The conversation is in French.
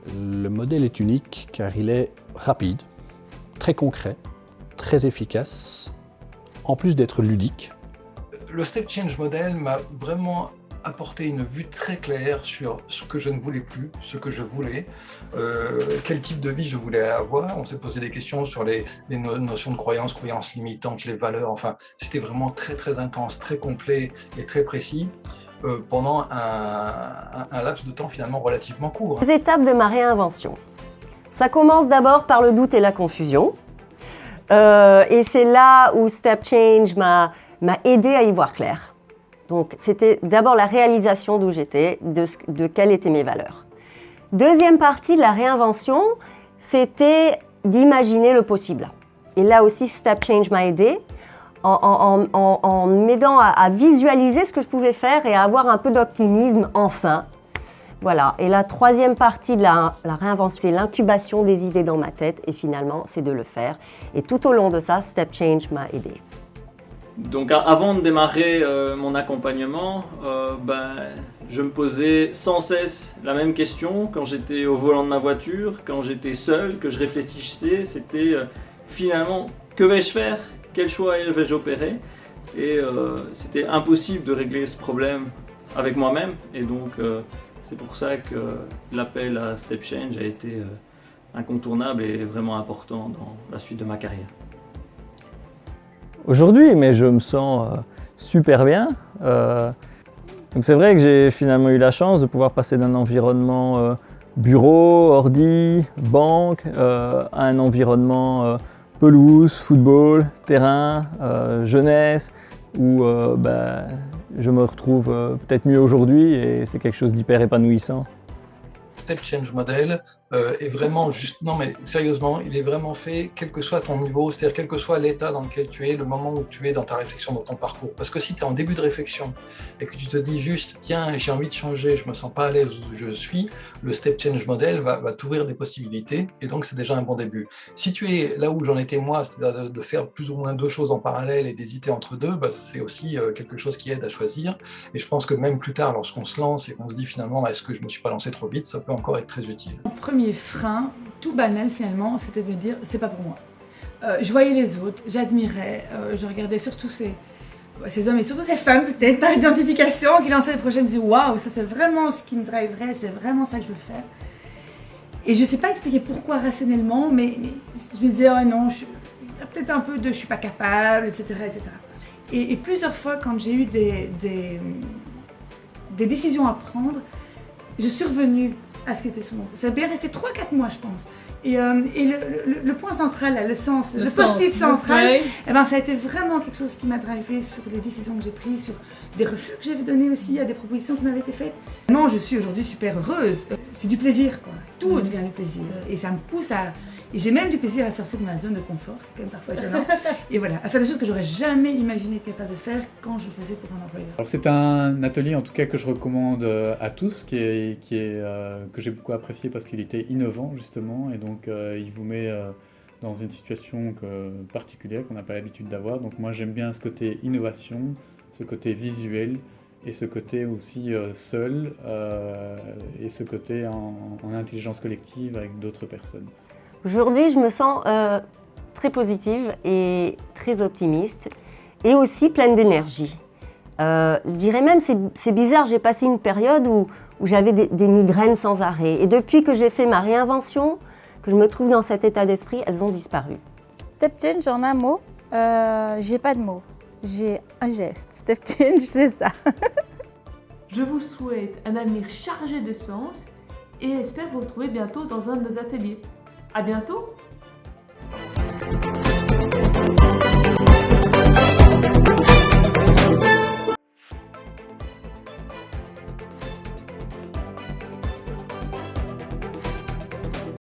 Le modèle est unique car il est rapide, très concret, très efficace, en plus d'être ludique. Le Step Change Model m'a vraiment apporté une vue très claire sur ce que je ne voulais plus, ce que je voulais, quel type de vie je voulais avoir. On s'est posé des questions sur les notions de croyances limitantes, les valeurs, enfin, c'était vraiment très intense, très complet et très précis. Pendant un laps de temps finalement relativement court. Les étapes de ma réinvention. Ça commence d'abord par le doute et la confusion. Et c'est là où Step Change m'a aidé à y voir clair. Donc c'était d'abord la réalisation d'où j'étais, de quelles étaient mes valeurs. Deuxième partie de la réinvention, c'était d'imaginer le possible. Et là aussi, Step Change m'a aidé en m'aidant à visualiser ce que je pouvais faire et à avoir un peu d'optimisme enfin. Voilà. Et la troisième partie de la réinvention, c'est l'incubation des idées dans ma tête et finalement, c'est de le faire. Et tout au long de ça, Step Change m'a aidé. Donc avant de démarrer mon accompagnement, je me posais sans cesse la même question quand j'étais au volant de ma voiture, quand j'étais seul, que je réfléchissais, c'était finalement que vais-je faire ? Quel choix vais-je opérer ? Et c'était impossible de régler ce problème avec moi-même. Et donc c'est pour ça que l'appel à Step Change a été incontournable et vraiment important dans la suite de ma carrière. Aujourd'hui, mais je me sens super bien. Donc c'est vrai que j'ai finalement eu la chance de pouvoir passer d'un environnement bureau, ordi, banque, à un environnement pelouse, football, terrain, jeunesse, où je me retrouve peut-être mieux aujourd'hui et c'est quelque chose d'hyper épanouissant. Step Change Model est vraiment juste, non mais sérieusement, il est vraiment fait quel que soit ton niveau, c'est-à-dire quel que soit l'état dans lequel tu es, le moment où tu es dans ta réflexion, dans ton parcours. Parce que si tu es en début de réflexion et que tu te dis juste, tiens, j'ai envie de changer, je me sens pas à l'aise où je suis, le Step Change Model va t'ouvrir des possibilités et donc c'est déjà un bon début. Si tu es là où j'en étais moi, c'est-à-dire de faire plus ou moins deux choses en parallèle et d'hésiter entre deux, c'est aussi quelque chose qui aide à choisir. Et je pense que même plus tard, lorsqu'on se lance et qu'on se dit finalement, est-ce que je me suis pas lancé trop vite, ça peut encore être très utile. Mon premier frein, tout banal finalement, c'était de me dire c'est pas pour moi. Je voyais les autres, j'admirais, je regardais surtout ces hommes et surtout ces femmes peut-être par identification qui lançaient des projets, je me disais waouh, ça c'est vraiment ce qui me driverait, c'est vraiment ça que je veux faire. Et je sais pas expliquer pourquoi rationnellement, mais je me disais oh non, il y a peut-être un peu de je suis pas capable, etc. etc. Et plusieurs fois quand j'ai eu des décisions à prendre, je suis revenue à ce qui était sur mon. Ça a bien resté 3-4 mois, je pense. Et le point central, là, le post-it central, ça a été vraiment quelque chose qui m'a drivé sur les décisions que j'ai prises, sur des refus que j'avais donnés aussi, à des propositions qui m'avaient été faites. Non, je suis aujourd'hui super heureuse. C'est du plaisir, quoi. Tout devient du plaisir. Et ça me pousse à. Et j'ai même du plaisir à sortir de ma zone de confort, c'est quand même parfois étonnant. Et voilà, à faire des choses que j'aurais jamais imaginé être capable de faire quand je le faisais pour un employeur. Alors c'est un atelier en tout cas que je recommande à tous, que j'ai beaucoup apprécié parce qu'il était innovant justement et donc il vous met dans une situation particulière qu'on n'a pas l'habitude d'avoir. Donc moi j'aime bien ce côté innovation, ce côté visuel et ce côté aussi seul et ce côté en intelligence collective avec d'autres personnes. Aujourd'hui, je me sens très positive et très optimiste et aussi pleine d'énergie. Je dirais même, c'est bizarre, j'ai passé une période où j'avais des migraines sans arrêt. Et depuis que j'ai fait ma réinvention, que je me trouve dans cet état d'esprit, elles ont disparu. Step Change, en un mot, j'ai pas de mots, j'ai un geste. Step Change, c'est ça. Je vous souhaite un avenir chargé de sens et espère vous retrouver bientôt dans un de nos ateliers. À bientôt!